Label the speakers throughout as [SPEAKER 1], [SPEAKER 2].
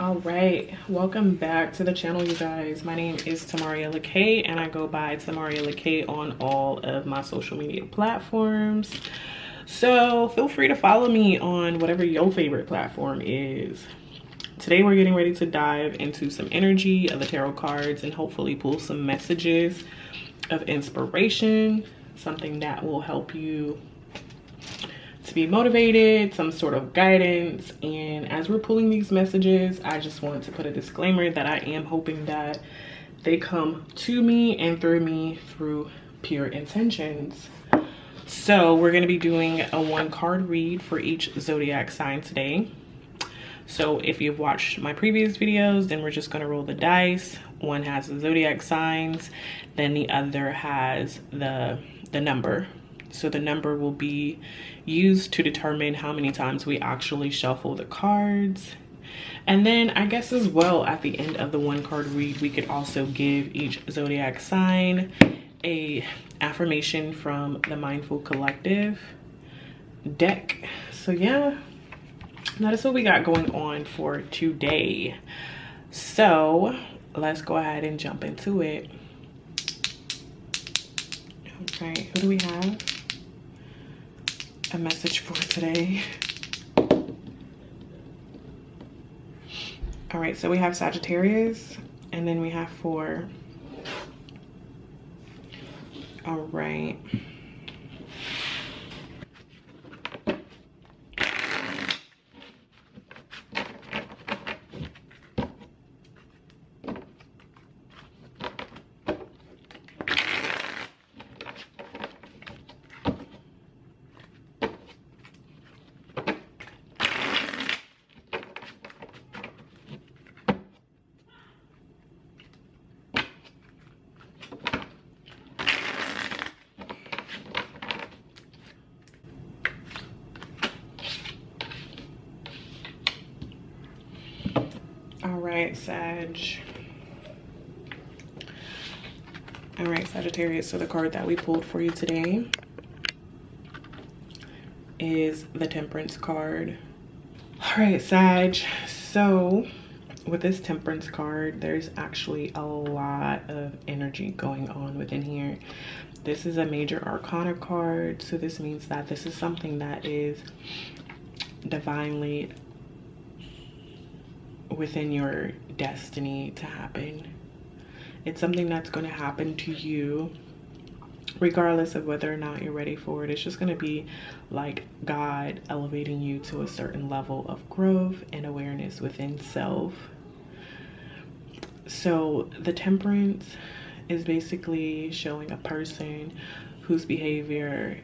[SPEAKER 1] All right, welcome back to the channel, you guys. My name is Tamaria Loc'd and I go by Tamaria Loc'd on all of my social media platforms. So feel free to follow me on whatever your favorite platform is. Today we're getting ready to dive into some energy of the tarot cards and hopefully pull some messages of inspiration, something that will help you to be motivated, some sort of guidance. And as we're pulling these messages, I just want to put a disclaimer that I am hoping that they come to me and through me through pure intentions. So we're going to be doing a 1-card read for each zodiac sign today. So if you've watched my previous videos, then we're just going to roll the dice. One has the zodiac signs, then the other has the number. So the number will be used to determine how many times we actually shuffle the cards. And then I guess as well, at the end of the 1-card read, we could also give each zodiac sign a affirmation from the Mindful Collective deck. So yeah, that is what we got going on for today. So let's go ahead and jump into it. Okay, who do we have? A message for today. All right, so we have Sagittarius, and then we have 4. All right. All right, Sagittarius, so the card that we pulled for you today is the Temperance card. All right, Sag, so with this Temperance card, there's actually a lot of energy going on within here. This is a major arcana card, so this means that this is something that is divinely within your destiny to happen. It's something that's going to happen to you regardless of whether or not you're ready for it. It's just going to be like God elevating you to a certain level of growth and awareness within self. So the Temperance is basically showing a person whose behavior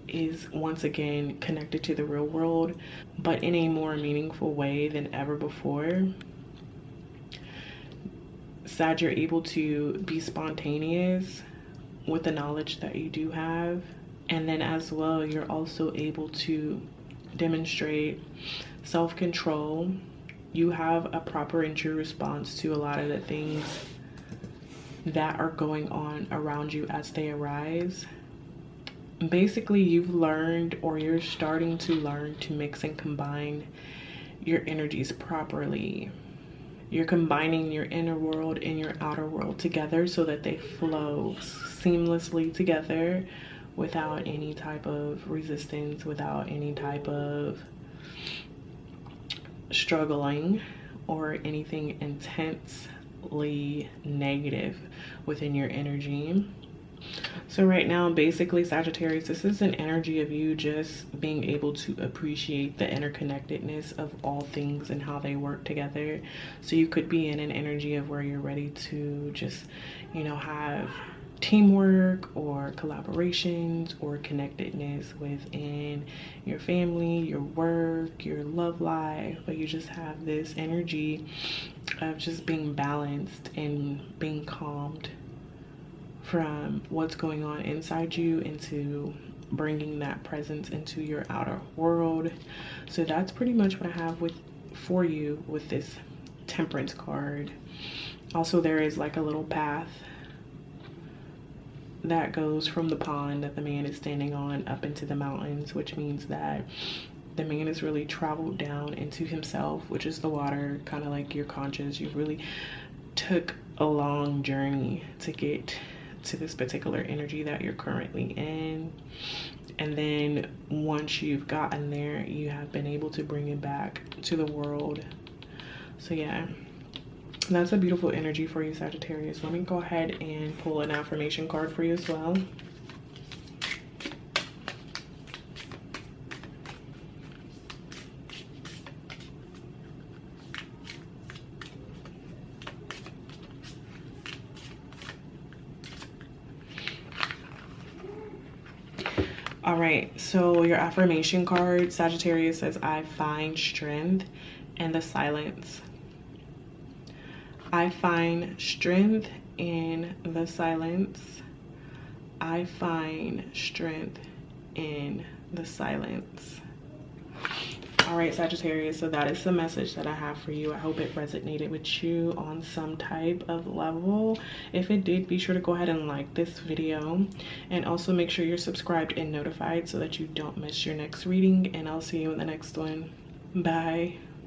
[SPEAKER 1] is once again connected to the real world, but in a more meaningful way than ever before. Sag, you're able to be spontaneous with the knowledge that you do have, and then as well you're also able to demonstrate self-control. You have a proper and true response to a lot of the things that are going on around you as they arise. Basically, you've learned, or you're starting to learn, to mix and combine your energies properly. You're combining your inner world and your outer world together so that they flow seamlessly together without any type of resistance, without any type of struggling or anything intensely negative within your energy. So right now, basically, Sagittarius, this is an energy of you just being able to appreciate the interconnectedness of all things and how they work together. So you could be in an energy of where you're ready to just, you know, have teamwork or collaborations or connectedness within your family, your work, your love life. But you just have this energy of just being balanced and being calmed from what's going on inside you into bringing that presence into your outer world. So that's pretty much what I have for you with this Temperance card. Also, there is like a little path that goes from the pond that the man is standing on up into the mountains, which means that the man has really traveled down into himself, which is the water, kind of like your conscious. You really took a long journey to get to this particular energy that you're currently in. And then once you've gotten there, you have been able to bring it back to the world. So yeah, that's a beautiful energy for you, Sagittarius. Let me go ahead and pull an affirmation card for you as well. All right, so your affirmation card, Sagittarius, says, I find strength in the silence. I find strength in the silence. I find strength in the silence. All right, Sagittarius, so that is the message that I have for you. I hope it resonated with you on some type of level. If it did, be sure to go ahead and like this video, and also make sure you're subscribed and notified so that you don't miss your next reading, and I'll see you in the next one. Bye.